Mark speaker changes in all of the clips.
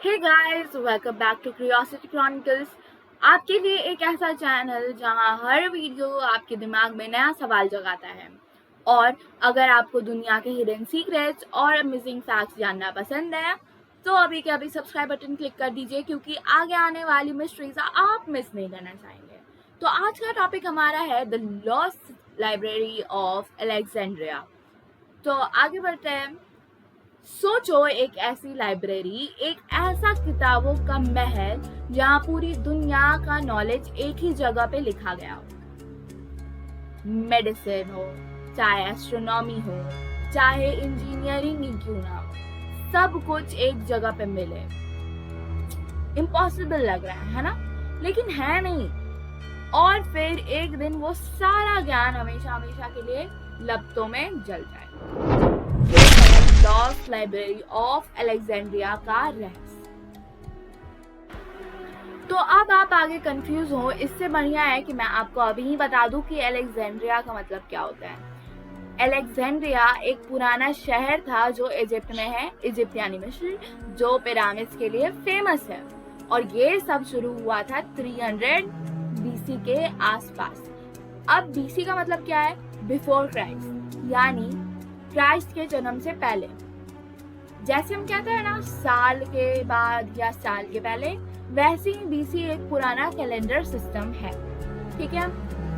Speaker 1: Hey guys, welcome back to curiosity chronicles. आपके लिए एक ऐसा चैनल जहां हर वीडियो आपके दिमाग में नया सवाल जगाता है। और अगर आपको दुनिया के हिडन सीक्रेट्स और अमेजिंग फैक्ट्स जानना पसंद है तो अभी के अभी सब्सक्राइब बटन क्लिक कर दीजिए, क्योंकि आगे आने वाली मिस्ट्रीज आप मिस नहीं करना चाहेंगे। तो आज का टॉपिक हमारा है the lost library of Alexandria. तो आगे बढ़ते हैं। सोचो, एक ऐसी लाइब्रेरी, एक ऐसा किताबों का महल जहाँ पूरी दुनिया का नॉलेज एक ही जगह पे लिखा गया हो। मेडिसिन हो, चाहे एस्ट्रोनॉमी हो, चाहे इंजीनियरिंग ही क्यों ना हो, सब कुछ एक जगह पे मिले। इम्पॉसिबल लग रहा है ना? लेकिन है नहीं। और फिर एक दिन वो सारा ज्ञान हमेशा हमेशा के लिए लपटों में जल जाए। लॉस्ट लाइब्रेरी ऑफ अलेक्जेंड्रिया का रहस्य। तो अब आप आगे कंफ्यूज हो, इससे बढ़िया है कि मैं आपको अभी ही बता दूं कि अलेक्जेंड्रिया का मतलब क्या होता है। अलेक्जेंड्रिया एक पुराना शहर था जो इजिप्ट में है। इजिप्ट यानी मिस्र, जो पिरामिड्स के लिए फेमस है। और ये सब शुरू हुआ था 300 बीसी के आसपास। अब बीसी का मतलब क्या है? बिफोर क्राइस्ट, यानी क्राइस्ट के जन्म से पहले। जैसे हम कहते हैं ना, साल के बाद या साल के पहले, वैसे ही बीसी एक पुराना कैलेंडर सिस्टम है। ठीक है।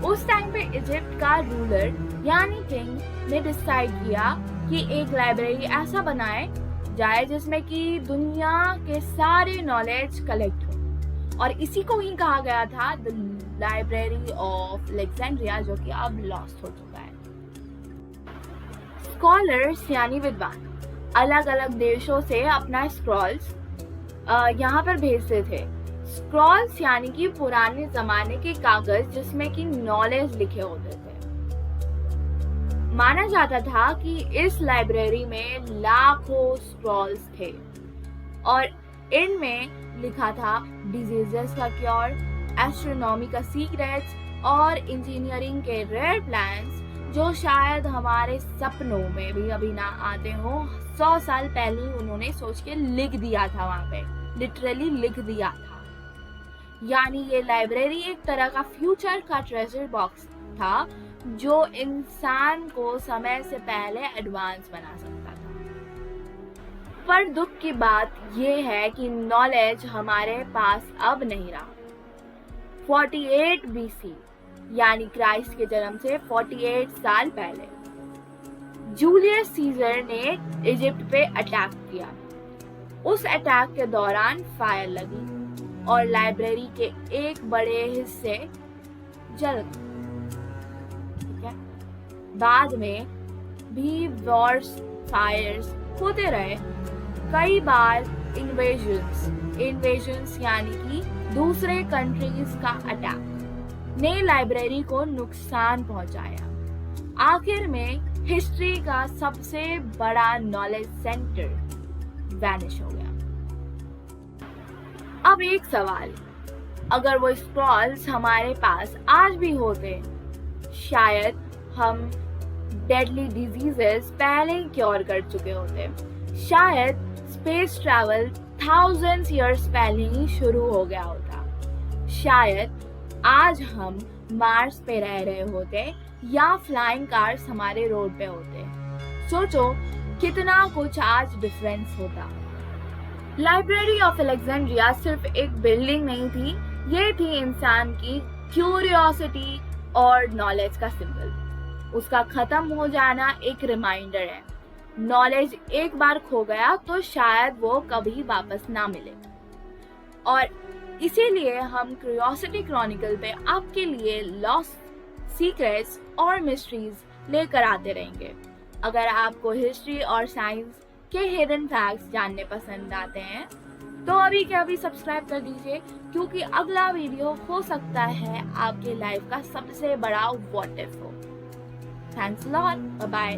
Speaker 1: उस टाइम पे इजिप्ट का रूलर यानी किंग ने डिसाइड किया कि एक लाइब्रेरी ऐसा बनाए जाए जिसमें कि दुनिया के सारे नॉलेज कलेक्ट हो। और इसी को ही कहा गया था द लाइब्रेरी ऑफ अलेक्जेंड्रिया, जो कि अब लॉस्ट हो चुका है। स्कॉलर्स यानी विद्वान अलग अलग देशों से अपना स्क्रॉल्स यहाँ पर भेजते थे। स्क्रॉल्स यानी कि पुराने जमाने के कागज जिसमें कि नॉलेज लिखे होते थे। माना जाता था कि इस लाइब्रेरी में लाखों स्क्रॉल्स थे और इनमें लिखा था डिजीजेस का क्योर, एस्ट्रोनॉमी का सीक्रेट्स और इंजीनियरिंग के रेयर प्लान्स जो शायद हमारे सपनों में भी अभी ना आते हो। 100 साल पहले ही उन्होंने सोच के लिख दिया था, वहां पे लिटरली लिख दिया था। यानी ये लाइब्रेरी एक तरह का फ्यूचर का ट्रेजर बॉक्स था जो इंसान को समय से पहले एडवांस बना सकता था। पर दुख की बात ये है कि नॉलेज हमारे पास अब नहीं रहा। 48 बीसी यानी क्राइस्ट के जन्म से 48 साल पहले जूलियस सीजर ने इजिप्ट पे अटैक किया। उस अटैक के दौरान फायर लगी और लाइब्रेरी के एक बड़े हिस्से जल गए। ठीक है। बाद में भी वॉर्स, फायर्स होते रहे। कई बार इन्वेजन्स यानी कि दूसरे कंट्रीज का अटैक ने लाइब्रेरी को नुकसान पहुंचाया। आखिर में हिस्ट्री का सबसे बड़ा नॉलेज सेंटर वैनिश हो गया। अब एक सवाल, अगर वो स्क्रॉल्स हमारे पास आज भी होते, शायद हम डेडली डिजीजेस पहले ही क्योर कर चुके होते। शायद स्पेस ट्रैवल थाउजेंड्स ईयर्स पहले ही शुरू हो गया होता। शायद आज हम मार्स पे रह रहे होते या फ्लाइंग कार्स हमारे रोड पे होते। सोचो कितना कुछ आज डिफरेंस होता। लाइब्रेरी ऑफ अलेक्जेंड्रिया सिर्फ एक बिल्डिंग नहीं थी, ये थी इंसान की क्यूरियोसिटी और नॉलेज का सिंबल। उसका खत्म हो जाना एक रिमाइंडर है। नॉलेज एक बार खो गया तो शायद वो कभी वापस ना मिले। और इसीलिए हम क्यूरियोसिटी क्रॉनिकल पे आपके लिए लॉस्ट सीक्रेट्स और मिस्ट्रीज लेकर आते रहेंगे। अगर आपको हिस्ट्री और साइंस के हिडन फैक्ट्स जानने पसंद आते हैं तो अभी के अभी सब्सक्राइब कर दीजिए, क्योंकि अगला वीडियो हो सकता है आपके लाइफ का सबसे बड़ा व्हाट इफ हो। Thanks a lot, bye bye.